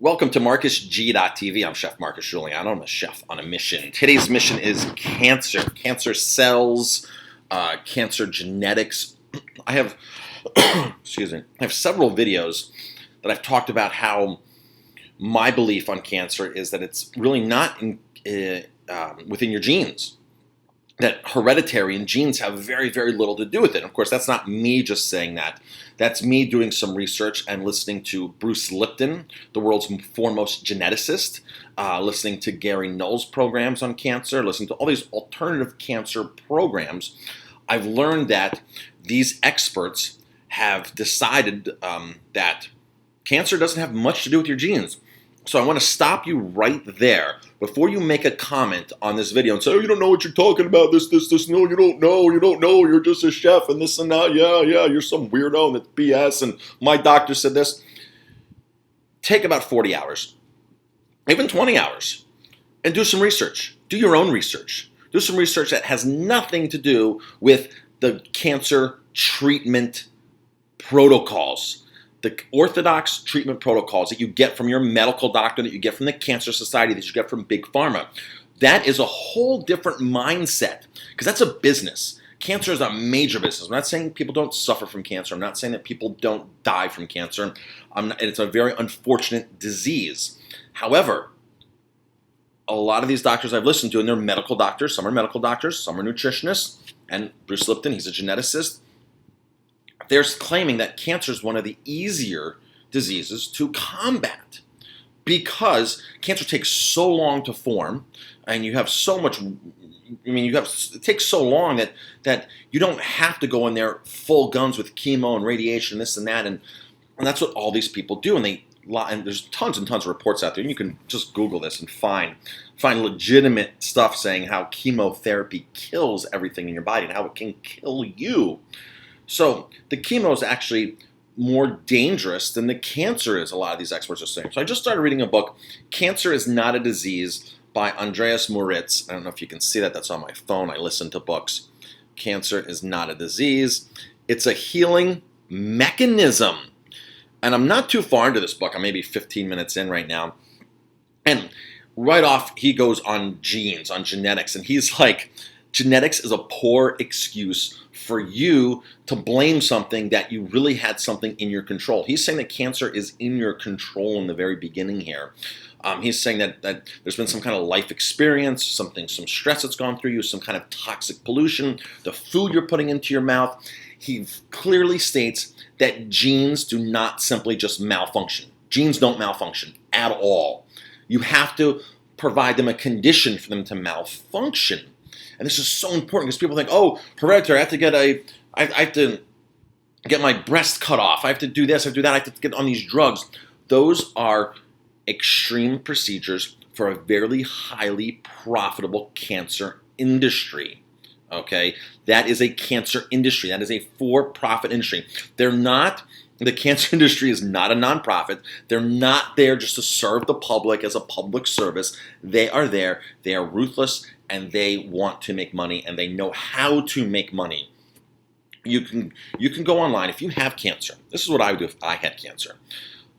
Welcome to MarcusG.tv. I'm Chef Marcus Guiliano. I'm a chef on a mission. Today's mission is cancer. Cancer cells, cancer genetics. I have, excuse me, I have several videos that I've talked about how my belief on cancer is that it's really not within your genes. That hereditary and genes have very, very little to do with it. Of course, that's not me just saying that. That's me doing some research and listening to Bruce Lipton, the world's foremost geneticist, listening to Gary Null's programs on cancer, listening to all these alternative cancer programs. I've learned that these experts have decided that cancer doesn't have much to do with your genes. So I want to stop you right there before you make a comment on this video and say, oh, you don't know what you're talking about, this, no, you don't know, you're just a chef and this and that, yeah, you're some weirdo and it's BS and my doctor said this. Take about 40 hours, even 20 hours, and do some research. Do your own research. Do some research that has nothing to do with the cancer treatment protocols. The orthodox treatment protocols that you get from your medical doctor, that you get from the Cancer Society, that you get from Big Pharma. That is a whole different mindset because that's a business. Cancer is a major business. I'm not saying people don't suffer from cancer. I'm not saying that people don't die from cancer. It's a very unfortunate disease. However, a lot of these doctors I've listened to, and they're medical doctors. Some are medical doctors, some are nutritionists. And Bruce Lipton, he's a geneticist. They're claiming that cancer is one of the easier diseases to combat because cancer takes so long to form and you have so much, it takes so long that you don't have to go in there full guns with chemo and radiation, this and that, and that's what all these people do. And there's tons and tons of reports out there, and you can just Google this and find legitimate stuff saying how chemotherapy kills everything in your body and how it can kill you. So the chemo is actually more dangerous than the cancer is, a lot of these experts are saying. So I just started reading a book, Cancer is Not a Disease, by Andreas Moritz. I don't know if you can see that. That's on my phone. I listen to books. Cancer is Not a Disease. It's a healing mechanism. And I'm not too far into this book. I'm maybe 15 minutes in right now. And right off, he goes on genes, on genetics. And he's like, genetics is a poor excuse for you to blame something that you really had something in your control. He's saying that cancer is in your control in the very beginning here. He's saying that there's been some kind of life experience, some stress that's gone through you, some kind of toxic pollution, the food you're putting into your mouth. He clearly states that genes do not simply just malfunction. Genes don't malfunction at all. You have to provide them a condition for them to malfunction. And this is so important because people think, oh, hereditary, I have to get my breast cut off. I have to do this, I have to do that, I have to get on these drugs. Those are extreme procedures for a very highly profitable cancer industry. Okay? That is a cancer industry. That is a for-profit industry. The cancer industry is not a nonprofit. They're not there just to serve the public as a public service. They are there. They are ruthless, and they want to make money, and they know how to make money. You can go online. If you have cancer, this is what I would do if I had cancer.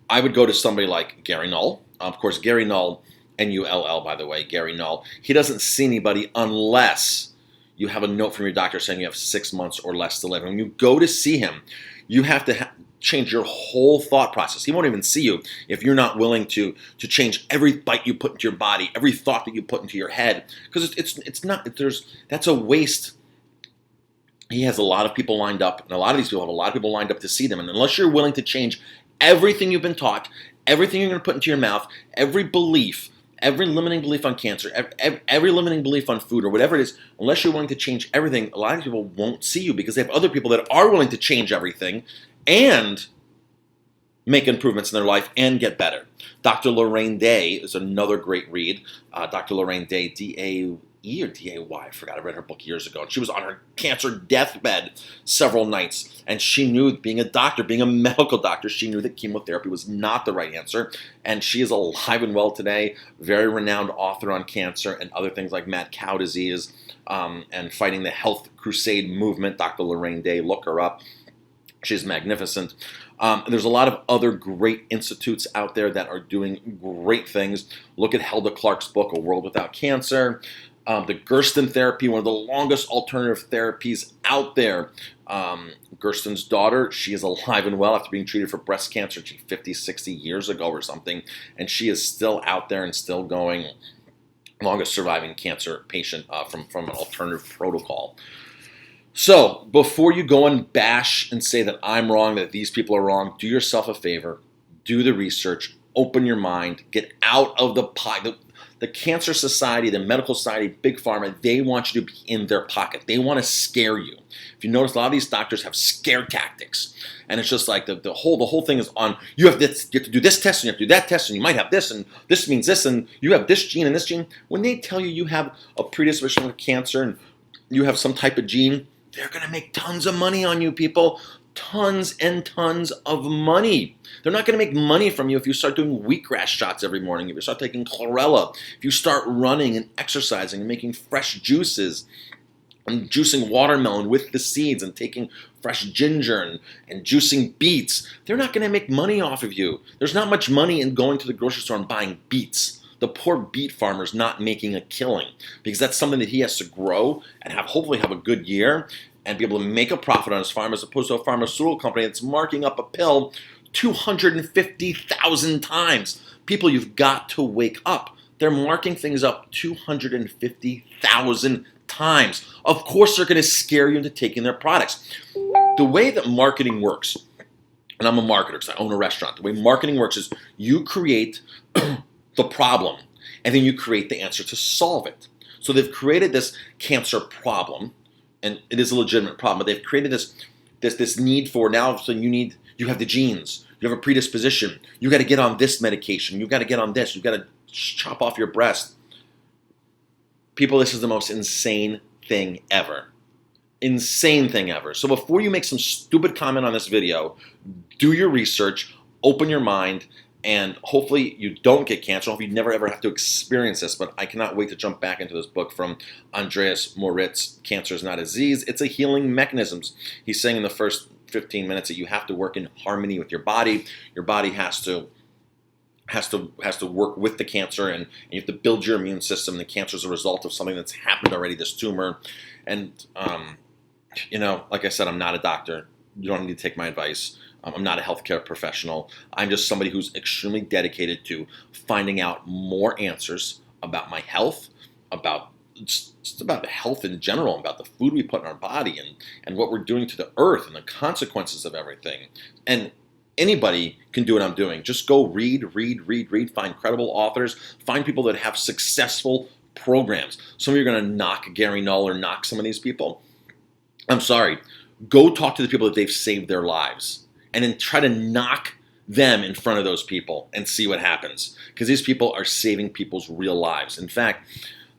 I would go to somebody like Gary Null. Of course, Gary Null, N-U-L-L, by the way, Gary Null. He doesn't see anybody unless you have a note from your doctor saying you have 6 months or less to live. And when you go to see him, you have to change your whole thought process. He won't even see you if you're not willing to change every bite you put into your body, every thought that you put into your head, because that's a waste. He has a lot of people lined up, and a lot of these people have a lot of people lined up to see them. And unless you're willing to change everything you've been taught, everything you're going to put into your mouth, every belief, every limiting belief on cancer, every limiting belief on food or whatever it is, unless you're willing to change everything, a lot of people won't see you because they have other people that are willing to change everything and make improvements in their life and get better. Dr. Lorraine Day is another great read. Dr. Lorraine Day, D-A-E or D-A-Y, I forgot. I read her book years ago. And she was on her cancer deathbed several nights. And she knew, being a doctor, being a medical doctor, she knew that chemotherapy was not the right answer. And she is alive and well today, very renowned author on cancer and other things like mad cow disease and fighting the health crusade movement. Dr. Lorraine Day, look her up. She's magnificent. There's a lot of other great institutes out there that are doing great things. Look at Helda Clark's book, A World Without Cancer. The Gersten therapy, one of the longest alternative therapies out there. Gersten's daughter, she is alive and well after being treated for breast cancer 50, 60 years ago or something. And she is still out there and still going. Longest surviving cancer patient from an alternative protocol. So before you go and bash and say that I'm wrong, that these people are wrong, do yourself a favor. Do the research. Open your mind. Get out of the pocket. The Cancer Society, the Medical Society, Big Pharma, they want you to be in their pocket. They want to scare you. If you notice, a lot of these doctors have scare tactics. And it's just like the whole thing is on, you have to do this test, and you have to do that test, and you might have this, and this means this, and you have this gene and this gene. When they tell you you have a predisposition to cancer and you have some type of gene, they're going to make tons of money on you, people. Tons and tons of money. They're not going to make money from you if you start doing wheatgrass shots every morning, if you start taking chlorella, if you start running and exercising and making fresh juices and juicing watermelon with the seeds and taking fresh ginger and juicing beets. They're not going to make money off of you. There's not much money in going to the grocery store and buying beets. The poor beet farmer's not making a killing because that's something that he has to grow and hopefully have a good year and be able to make a profit on his farm, as opposed to a pharmaceutical company that's marking up a pill 250,000 times. People, you've got to wake up. They're marking things up 250,000 times. Of course, they're going to scare you into taking their products. The way that marketing works, and I'm a marketer because I own a restaurant, the way marketing works is you create the problem, and then you create the answer to solve it. So they've created this cancer problem, and it is a legitimate problem, but they've created this need for, now so you have the genes, you have a predisposition, you got to get on this medication, you got to get on this, you got to chop off your breast. People, this is the most insane thing ever. Insane thing ever. So before you make some stupid comment on this video, do your research, open your mind, and hopefully you don't get cancer. I hope you never ever have to experience this, but I cannot wait to jump back into this book from Andreas Moritz, Cancer is Not a Disease, It's a Healing Mechanisms. He's saying in the first 15 minutes that you have to work in harmony with your body. Your body has to work with the cancer, and you have to build your immune system. The cancer is a result of something that's happened already, this tumor. And, like I said, I'm not a doctor. You don't need to take my advice. I'm not a healthcare professional. I'm just somebody who's extremely dedicated to finding out more answers about my health, just about health in general, about the food we put in our body and what we're doing to the earth and the consequences of everything. And anybody can do what I'm doing. Just go read, find credible authors, find people that have successful programs. Some of you are going to knock Gary Null or knock some of these people. I'm sorry. Go talk to the people that they've saved their lives and then try to knock them in front of those people and see what happens. Because these people are saving people's real lives. In fact,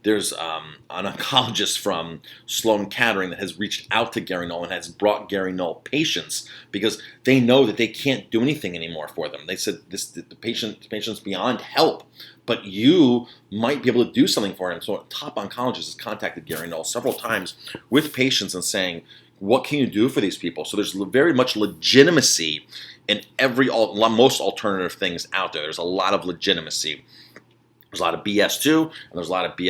there's an oncologist from Sloan Kettering that has reached out to Gary Null and has brought Gary Null patients because they know that they can't do anything anymore for them. They said the patient's beyond help, but you might be able to do something for him. So a top oncologist has contacted Gary Null several times with patients and saying, what can you do for these people? So there's very much legitimacy in most alternative things out there. There's a lot of legitimacy. There's a lot of BS too, and there's a lot of BS